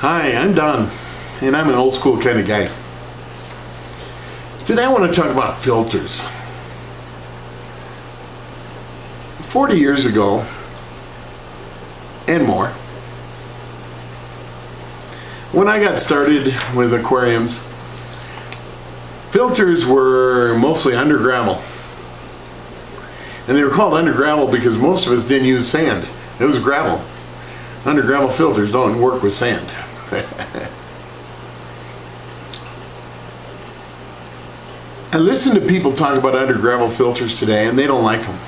Hi, I'm Don, and I'm an old school kind of guy. Today I want to talk about filters. 40 years ago, and more, when I got started with aquariums, filters were mostly under gravel. And they were called under gravel because most of us didn't use sand. It was gravel. Under gravel filters don't work with sand. I listen to people talk about under gravel filters today and they don't like them.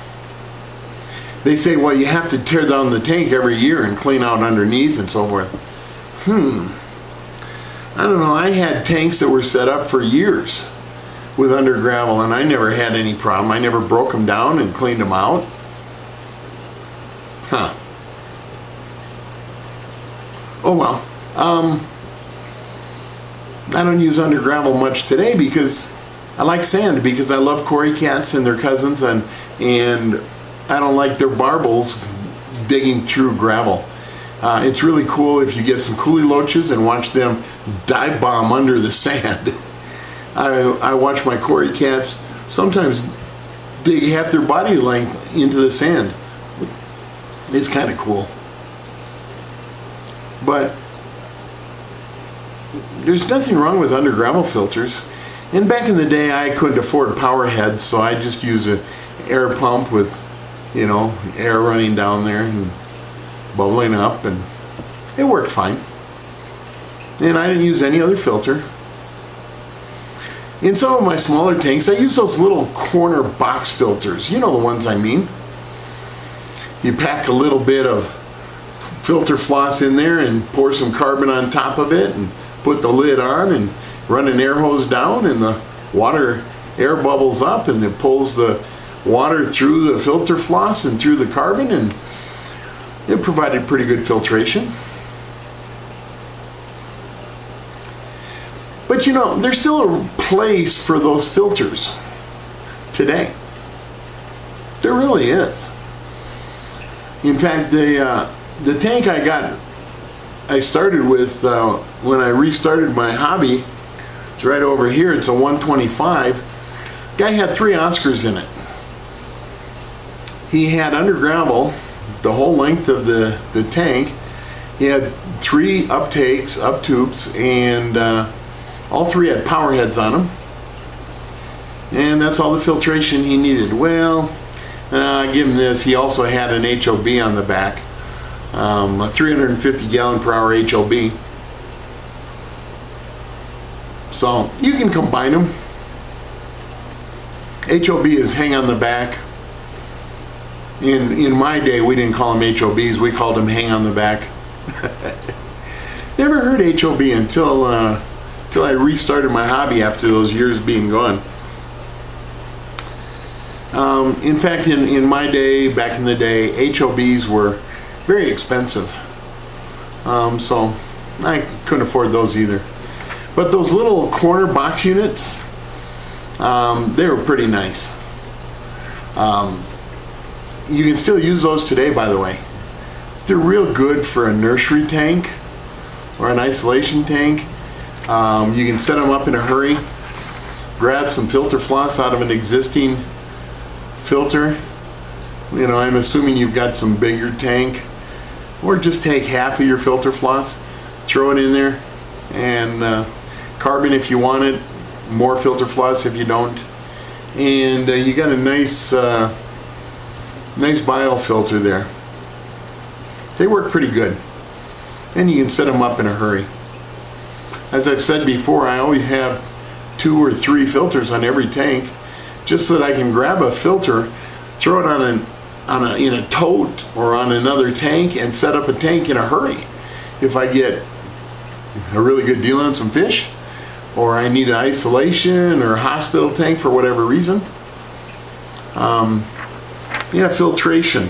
They say, well, you have to tear down the tank every year and clean out underneath and so forth. I don't know, I had tanks that were set up for years with under gravel and I never had any problem. I never broke them down and cleaned them out. Oh well. I don't use under gravel much today because I like sand, because I love cory cats and their cousins, and I don't like their barbels digging through gravel. It's really cool if you get some coolie loaches and watch them dive bomb under the sand. I watch my cory cats sometimes dig half their body length into the sand. It's kind of cool. But there's nothing wrong with under gravel filters. And back in the day I couldn't afford power heads, so I just use an air pump with, air running down there and bubbling up, and it worked fine. And I didn't use any other filter. In some of my smaller tanks I use those little corner box filters. You know the ones I mean. You pack a little bit of filter floss in there and pour some carbon on top of it and put the lid on and run an air hose down, and the air bubbles up and it pulls the water through the filter floss and through the carbon, and it provided pretty good filtration. But there's still a place for those filters today. There really is. In fact, the tank I started with when I restarted my hobby, it's right over here. It's a 125. Guy had 3 Oscars in it. He had under gravel the whole length of the tank. He had 3 uptakes, up tubes, and all 3 had power heads on them. And that's all the filtration he needed. Well, give him this. He also had an HOB on the back. A 350 gallon per hour HOB. So you can combine them. HOB is hang on the back. In my day we didn't call them HOBs, we called them hang on the back. Never heard HOB until I restarted my hobby after those years being gone. In fact, in my day, back in the day, HOBs were very expensive. So I couldn't afford those either. But those little corner box units, they were pretty nice. You can still use those today, by the way. They're real good for a nursery tank or an isolation tank. You can set them up in a hurry, grab some filter floss out of an existing filter. I'm assuming you've got some bigger tank, or just take half of your filter floss, throw it in there, and carbon if you want it, more filter floss if you don't, and you got a nice biofilter there. They work pretty good, and you can set them up in a hurry. As I've said before, I always have 2 or 3 filters on every tank, just so that I can grab a filter, throw it in a tote or on another tank, and set up a tank in a hurry. If I get a really good deal on some fish, or I need an isolation or a hospital tank for whatever reason. Filtration.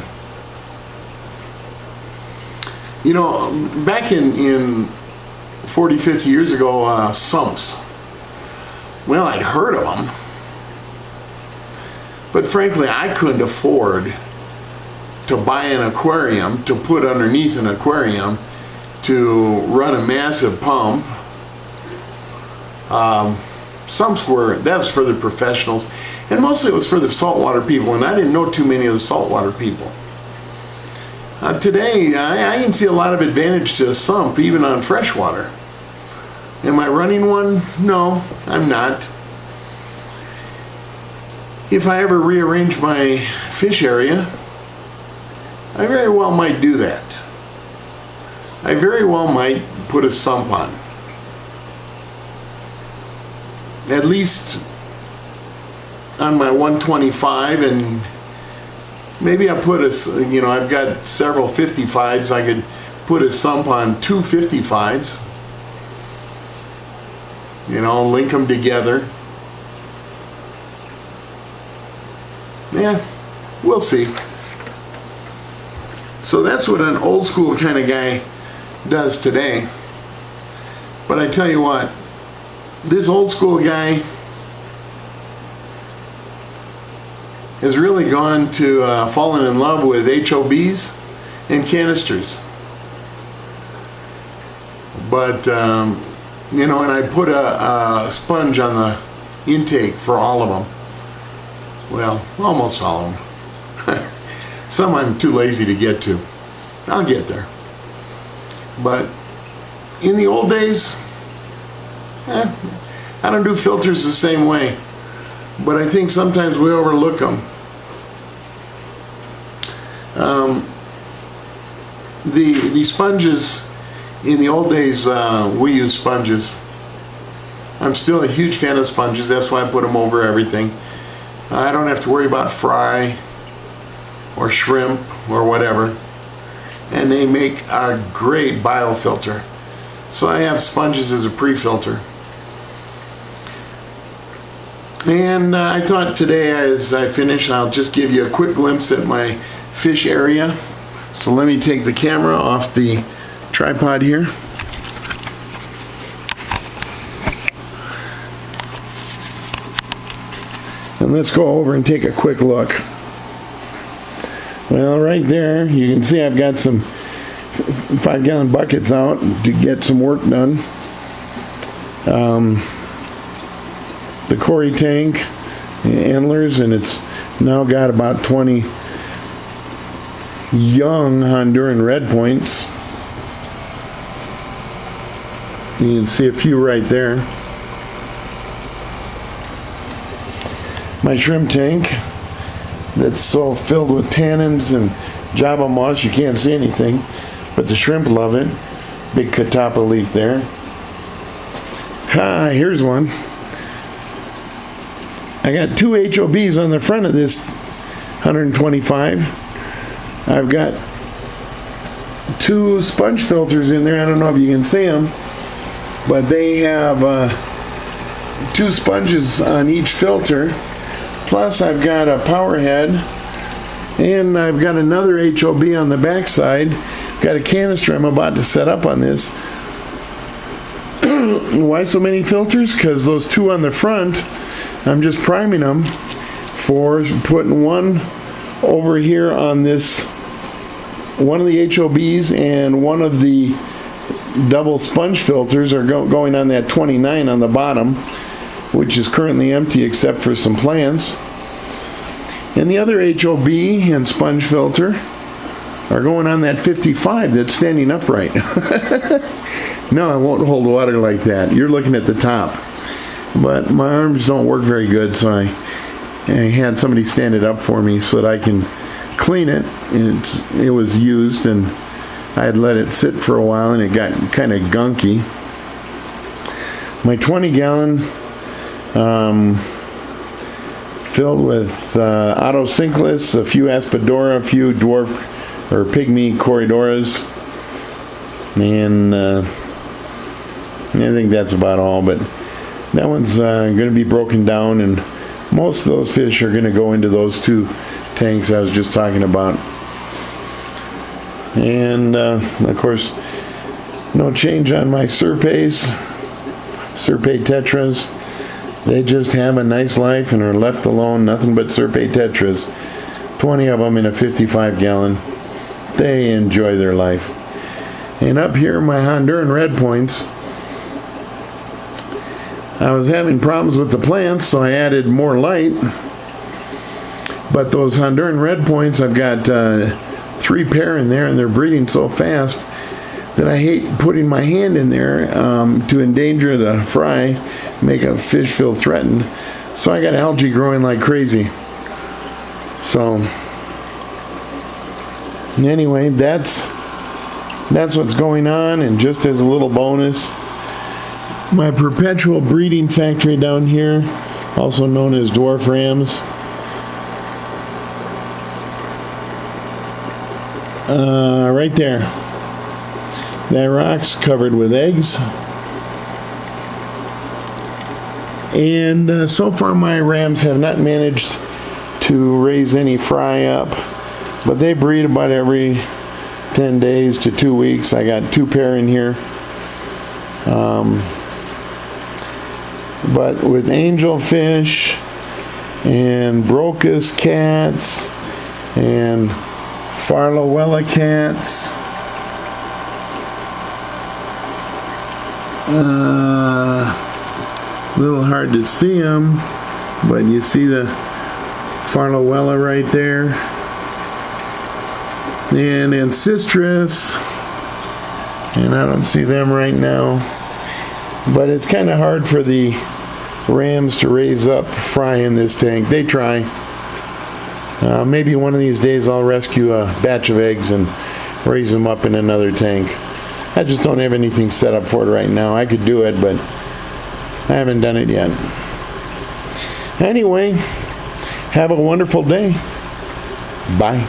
Back in 40, 50 years ago, sumps. Well, I'd heard of them. But frankly, I couldn't afford to buy an aquarium to put underneath an aquarium to run a massive pump. Some were, that was for the professionals, and mostly it was for the saltwater people, and I didn't know too many of the saltwater people. Today, I can see a lot of advantage to a sump, even on freshwater. Am I running one? No, I'm not. If I ever rearrange my fish area, I very well might do that. I very well might put a sump on. At least on my 125, and maybe I'll put a, you know, I've got several 55s. I could put a sump on 2 55s. You know, link them together. Yeah, we'll see. So that's what an old school kind of guy does today. But I tell you what, this old school guy has really gone to fallen in love with HOBs and canisters. But you know, and I put a sponge on the intake for all of them. Well, almost all of them. Some I'm too lazy to get to. I'll get there. But in the old days, I don't do filters the same way. But I think sometimes we overlook them. The sponges, in the old days, we used sponges. I'm still a huge fan of sponges. That's why I put them over everything. I don't have to worry about fry or shrimp or whatever. And they make a great biofilter. So I have sponges as a pre-filter. And I thought today, as I finish, I'll just give you a quick glimpse at my fish area. So let me take the camera off the tripod here. And let's go over and take a quick look. Well, right there, you can see I've got some 5-gallon buckets out to get some work done. The Cory tank, antlers, and it's now got about 20 young Honduran red points. You can see a few right there. My shrimp tank that's so filled with tannins and java moss you can't see anything, but the shrimp love it. Big catappa leaf there. Here's one. I got 2 HOBs on the front of this 125. I've got 2 sponge filters in there. I don't know if you can see them, but they have 2 sponges on each filter. Plus I've got a power head, and I've got another HOB on the back side. Got a canister I'm about to set up on this. Why so many filters? Because those 2 on the front, I'm just priming them for putting one over here on this, one of the HOBs, and one of the double sponge filters are going on that 29 on the bottom, which is currently empty except for some plants. And the other HOB and sponge filter are going on that 55 that's standing upright. No, I won't hold water like that. You're looking at the top. But my arms don't work very good, so I had somebody stand it up for me so that I can clean it. It was used, and I had let it sit for a while, and it got kind of gunky. My 20-gallon filled with Autosynclus, a few Aspidora, a few dwarf or pygmy Corydoras, and I think that's about all. But that one's going to be broken down, and most of those fish are going to go into those 2 tanks I was just talking about. And of course, no change on my Serpes tetras. They just have a nice life and are left alone. Nothing but Serpe tetras. 20 of them in a 55-gallon. They enjoy their life. And up here, my Honduran red points, I was having problems with the plants, so I added more light. But those Honduran red points, I've got 3 pair in there, and they're breeding so fast that I hate putting my hand in there to endanger the fry, make a fish feel threatened. So I got algae growing like crazy. So anyway, that's what's going on. And just as a little bonus, my perpetual breeding factory down here, also known as dwarf rams, right there, that rock's covered with eggs. And so far my rams have not managed to raise any fry up, but they breed about every 10 days to 2 weeks. I got 2 pair in here. But with angelfish and Broca's cats and Farlowella cats, a little hard to see them, but you see the Farlowella right there, and Ancestris, and I don't see them right now, but it's kind of hard for the rams to raise up fry in this tank. They try. Maybe one of these days I'll rescue a batch of eggs and raise them up in another tank. I just don't have anything set up for it right now. I could do it, but I haven't done it yet. Anyway, have a wonderful day. Bye.